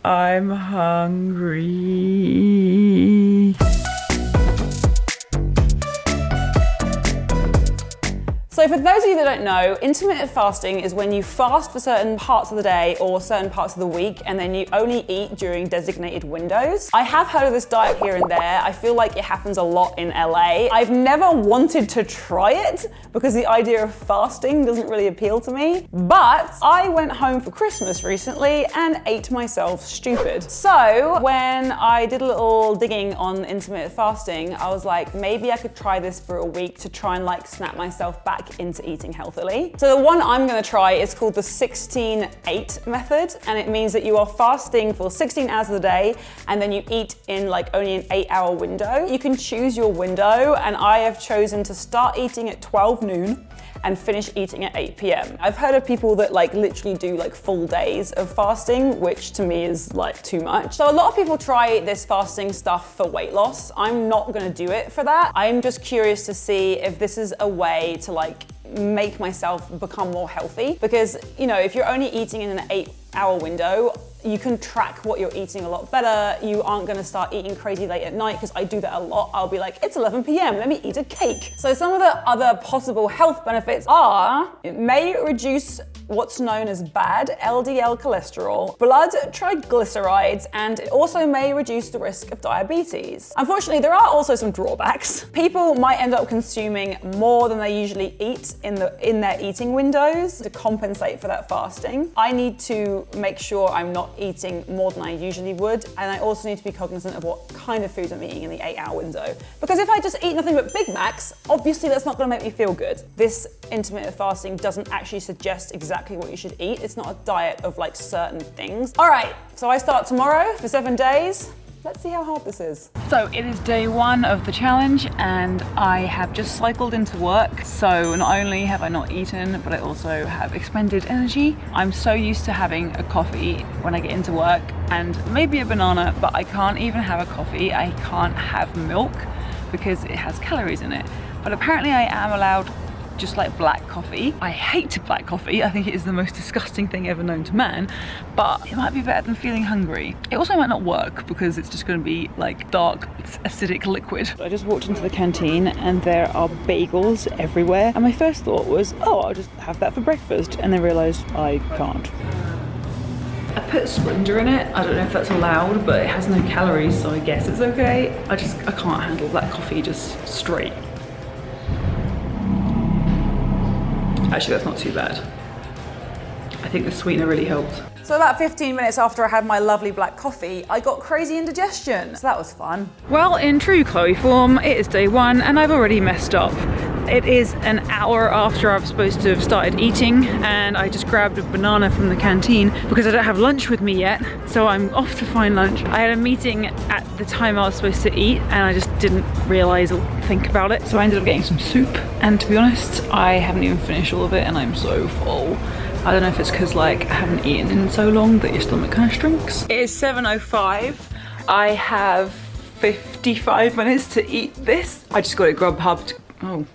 I'm hungry. So for those of you that don't know, intermittent fasting is when you fast for certain parts of the day or certain parts of the week, and then you only eat during designated windows. I have heard of this diet here and there. I feel like it happens a lot in LA. I've never wanted to try it because the idea of fasting doesn't really appeal to me. But I went home for Christmas recently and ate myself stupid. So when I did a little digging on intermittent fasting, I was like, maybe I could try this for a week to try and like snap myself back into eating healthily. So the one I'm gonna try is called the 16-8 method, and it means that you are fasting for 16 hours of the day and then you eat in like only an 8-hour window. You can choose your window, and I have chosen to start eating at 12 noon and finish eating at 8 p.m. I've heard of people that like literally do like full days of fasting, which to me is like too much. So a lot of people try this fasting stuff for weight loss. I'm not gonna do it for that. I'm just curious to see if this is a way to like make myself become more healthy, because you know, if you're only eating in an 8-hour window, you can track what you're eating a lot better. You aren't gonna start eating crazy late at night, because I do that a lot. I'll be like, it's 11 p.m, let me eat a cake. So some of the other possible health benefits are, it may reduce what's known as bad LDL cholesterol, blood triglycerides, and it also may reduce the risk of diabetes. Unfortunately, there are also some drawbacks. People might end up consuming more than they usually eat in their eating windows to compensate for that fasting. I need to make sure I'm not eating more than I usually would, and I also need to be cognizant of what kind of food I'm eating in the 8-hour window. Because if I just eat nothing but Big Macs, obviously that's not gonna make me feel good. This intermittent fasting doesn't actually suggest exactly what you should eat. It's not a diet of like certain things. All right, so I start tomorrow for 7 days. Let's see how hard this is. So it is day 1 of the challenge, and I have just cycled into work. So not only have I not eaten, but I also have expended energy. I'm so used to having a coffee when I get into work and maybe a banana, but I can't even have a coffee. I can't have milk because it has calories in it. But apparently I am allowed just like black coffee. I hate black coffee. I think it is the most disgusting thing ever known to man, but it might be better than feeling hungry. It also might not work because it's just gonna be like dark, acidic liquid. I just walked into the canteen and there are bagels everywhere. And my first thought was, oh, I'll just have that for breakfast. And then realized I can't. I put Splenda in it. I don't know if that's allowed, but it has no calories, so I guess it's okay. I can't handle black coffee just straight. Actually, that's not too bad. I think the sweetener really helped. So about 15 minutes after I had my lovely black coffee, I got crazy indigestion. So that was fun. Well, in true Chloe form, it is day 1 and I've already messed up. It is an hour after I'm supposed to have started eating, and I just grabbed a banana from the canteen because I don't have lunch with me yet. So I'm off to find lunch. I had a meeting at the time I was supposed to eat and I just didn't realize or think about it. So I ended up getting some soup, and to be honest, I haven't even finished all of it and I'm so full. I don't know if it's because like I haven't eaten in so long that your stomach kind of shrinks. It is 7:05. I have 55 minutes to eat this. I just got it Grubhubbed. Oh,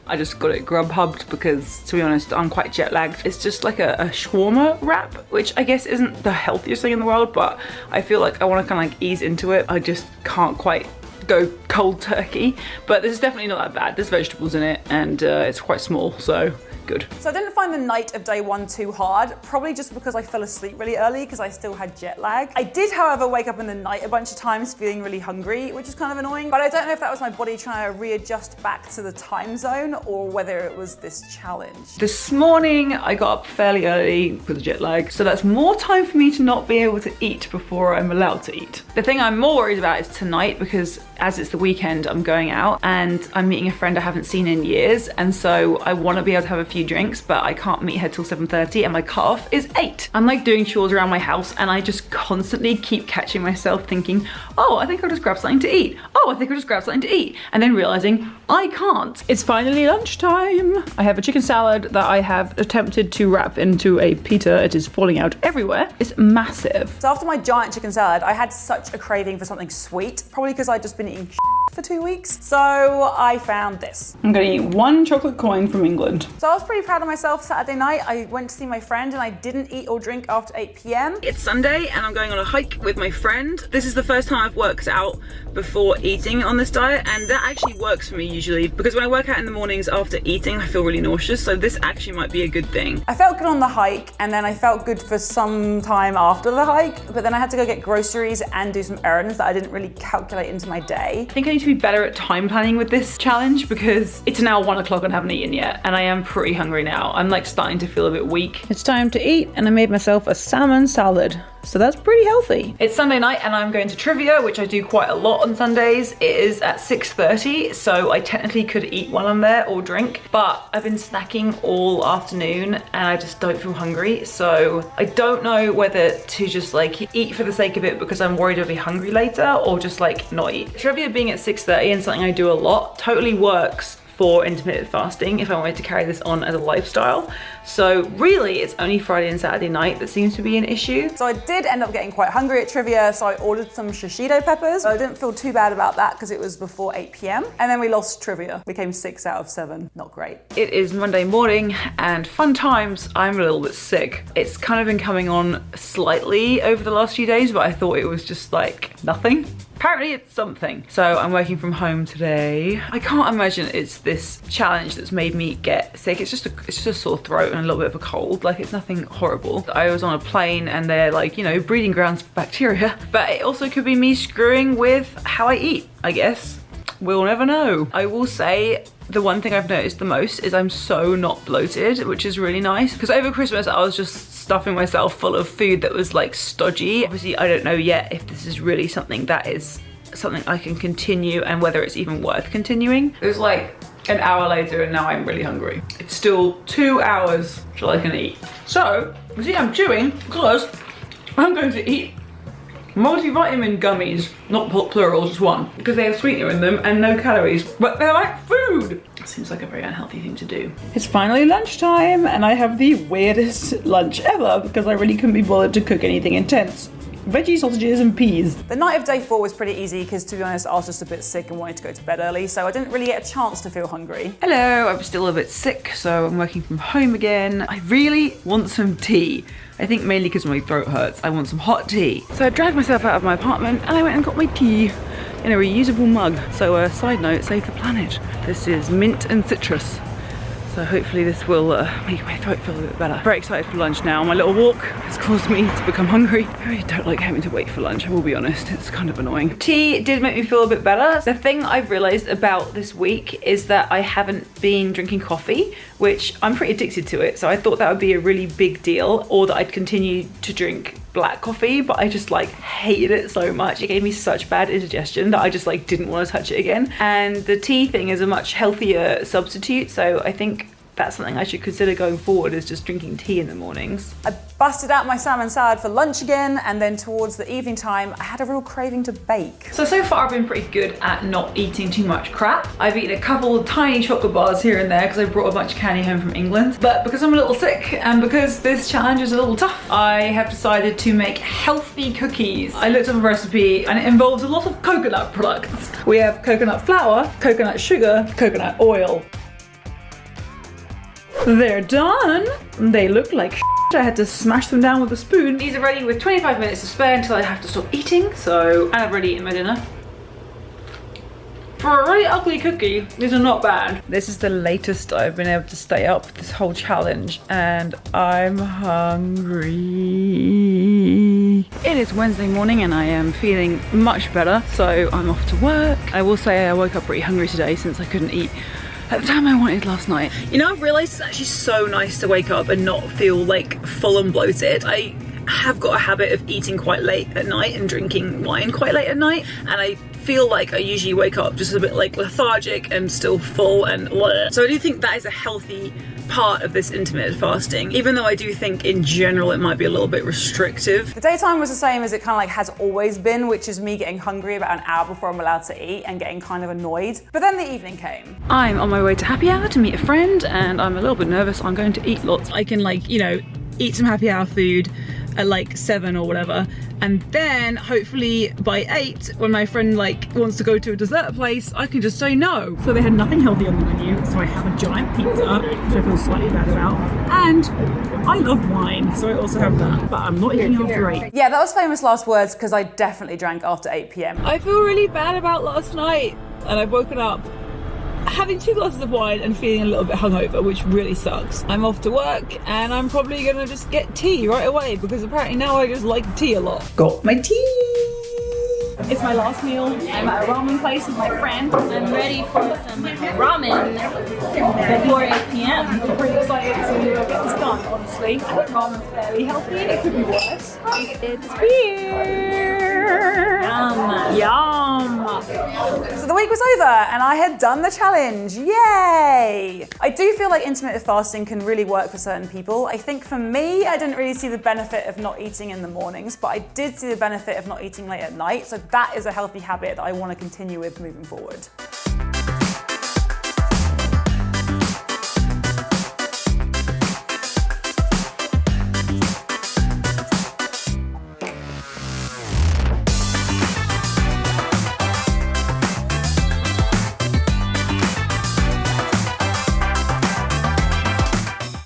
I just got it Grubhubbed because, to be honest, I'm quite jet lagged. It's just like a shawarma wrap, which I guess isn't the healthiest thing in the world, but I feel like I want to kind of like ease into it. I just can't quite go cold turkey, but this is definitely not that bad. There's vegetables in it and it's quite small, so good. So I didn't find the night of day 1 too hard, probably just because I fell asleep really early because I still had jet lag. I did, however, wake up in the night a bunch of times feeling really hungry, which is kind of annoying, but I don't know if that was my body trying to readjust back to the time zone or whether it was this challenge. This morning I got up fairly early with the jet lag, so that's more time for me to not be able to eat before I'm allowed to eat. The thing I'm more worried about is tonight, because as it's the weekend, I'm going out and I'm meeting a friend I haven't seen in years, and so I want to be able to have a few drinks, but I can't meet her till 7:30 and my cutoff is 8. I'm like doing chores around my house and I just constantly keep catching myself thinking, oh, I think I'll just grab something to eat. Oh, I think I'll just grab something to eat. And then realizing I can't. It's finally lunchtime. I have a chicken salad that I have attempted to wrap into a pita. It is falling out everywhere. It's massive. So after my giant chicken salad, I had such a craving for something sweet, probably because I'd just been eating for for 2 weeks. So I found this. I'm gonna eat 1 chocolate coin from England. So I was pretty proud of myself Saturday night. I went to see my friend and I didn't eat or drink after 8 p.m. It's Sunday and I'm going on a hike with my friend. This is the first time I've worked out before eating on this diet, and that actually works for me usually, because when I work out in the mornings after eating, I feel really nauseous, so this actually might be a good thing. I felt good on the hike, and then I felt good for some time after the hike, but then I had to go get groceries and do some errands that I didn't really calculate into my day. I think I need to be better at time planning with this challenge, because it's now 1 o'clock and I haven't eaten yet, and I am pretty hungry now. I'm like starting to feel a bit weak. It's time to eat, and I made myself a salmon salad. So that's pretty healthy. It's Sunday night and I'm going to trivia, which I do quite a lot on Sundays. It is at 6:30, so I technically could eat while I'm there or drink, but I've been snacking all afternoon and I just don't feel hungry. So I don't know whether to just like eat for the sake of it because I'm worried I'll be hungry later, or just like not eat. Trivia being at 6:30 and something I do a lot totally works for intermittent fasting if I wanted to carry this on as a lifestyle. So really it's only Friday and Saturday night that seems to be an issue. So I did end up getting quite hungry at trivia, so I ordered some shishito peppers. So I didn't feel too bad about that because it was before 8 p.m. And then we lost trivia. We came 6 out of 7. Not great. It is Monday morning and fun times. I'm a little bit sick. It's kind of been coming on slightly over the last few days, but I thought it was just like nothing. Apparently it's something. So I'm working from home today. I can't imagine it's this challenge that's made me get sick. It's just a sore throat and a little bit of a cold. Like, it's nothing horrible. I was on a plane and they're like, you know, breeding grounds for bacteria. But it also could be me screwing with how I eat, I guess. We'll never know. I will say the one thing I've noticed the most is I'm so not bloated, which is really nice. Because over Christmas I was just stuffing myself full of food that was like stodgy. Obviously I don't know yet if this is really something that is something I can continue and whether it's even worth continuing. It was like an hour later and now I'm really hungry. It's still 2 hours till I can eat. So, you see I'm chewing because I'm going to eat multivitamin gummies, not plural, just one, because they have sweetener in them and no calories, but they're like food. Seems like a very unhealthy thing to do. It's finally lunchtime and I have the weirdest lunch ever because I really couldn't be bothered to cook anything intense. Veggie sausages and peas. The night of day 4 was pretty easy because, to be honest, I was just a bit sick and wanted to go to bed early, so I didn't really get a chance to feel hungry. Hello, I'm still a bit sick, so I'm working from home again. I really want some tea. I think mainly because my throat hurts. I want some hot tea. So I dragged myself out of my apartment and I went and got my tea in a reusable mug. So side note, save the planet. This is mint and citrus. So hopefully this will make my throat feel a bit better. Very excited for lunch now. My little walk has caused me to become hungry. I really don't like having to wait for lunch, I will be honest. It's kind of annoying. Tea did make me feel a bit better. The thing I've realized about this week is that I haven't been drinking coffee, which I'm pretty addicted to it. So I thought that would be a really big deal, or that I'd continue to drink black coffee, but I just like hated it so much. It gave me such bad indigestion that I just like didn't want to touch it again. And the tea thing is a much healthier substitute, so I think that's something I should consider going forward, is just drinking tea in the mornings. I busted out my salmon salad for lunch again, and then towards the evening time, I had a real craving to bake. So far I've been pretty good at not eating too much crap. I've eaten a couple of tiny chocolate bars here and there because I brought a bunch of candy home from England. But because I'm a little sick and because this challenge is a little tough, I have decided to make healthy cookies. I looked up a recipe and it involves a lot of coconut products. We have coconut flour, coconut sugar, coconut oil. They're done. They look like shit. I had to smash them down with a spoon. These are ready with 25 minutes to spare until I have to stop eating, so and I've already eaten my dinner. For a really ugly cookie, these are not bad. This is the latest I've been able to stay up with this whole challenge, and I'm hungry. It is Wednesday morning and I am feeling much better, so I'm off to work. I will say I woke up pretty hungry today since I couldn't eat at the time I wanted last night. You know, I've realised it's actually so nice to wake up and not feel like full and bloated. I have got a habit of eating quite late at night and drinking wine quite late at night, and I feel like I usually wake up just a bit like lethargic and still full and bleh. So I do think that is a healthy part of this intermittent fasting, even though I do think in general it might be a little bit restrictive. The daytime was the same as it kind of like has always been, which is me getting hungry about an hour before I'm allowed to eat and getting kind of annoyed. But then the evening came. I'm on my way to happy hour to meet a friend and I'm a little bit nervous. I'm going to eat lots. I can, like, you know, eat some happy hour food, at like 7 or whatever, and then hopefully by 8, when my friend like wants to go to a dessert place, I can just say no. So they had nothing healthy on the menu, so I have a giant pizza, which I feel slightly bad about, and I love wine, so I also have that, but I'm not eating after 8. Yeah, that was famous last words, because I definitely drank after 8 p.m. I feel really bad about last night, and I've woken up having 2 glasses of wine and feeling a little bit hungover, which really sucks. I'm off to work and I'm probably gonna just get tea right away, because apparently now I just like tea a lot. Got my tea! It's my last meal. I'm at a ramen place with my friend. I'm ready for some ramen before 8 p.m. I'm pretty excited to get this done, honestly. I think ramen's fairly healthy. It could be worse. It's here! Yum! Yum! So the week was over and I had done the challenge. Yay! I do feel like intermittent fasting can really work for certain people. I think for me, I didn't really see the benefit of not eating in the mornings, but I did see the benefit of not eating late at night. So that is a healthy habit that I want to continue with moving forward.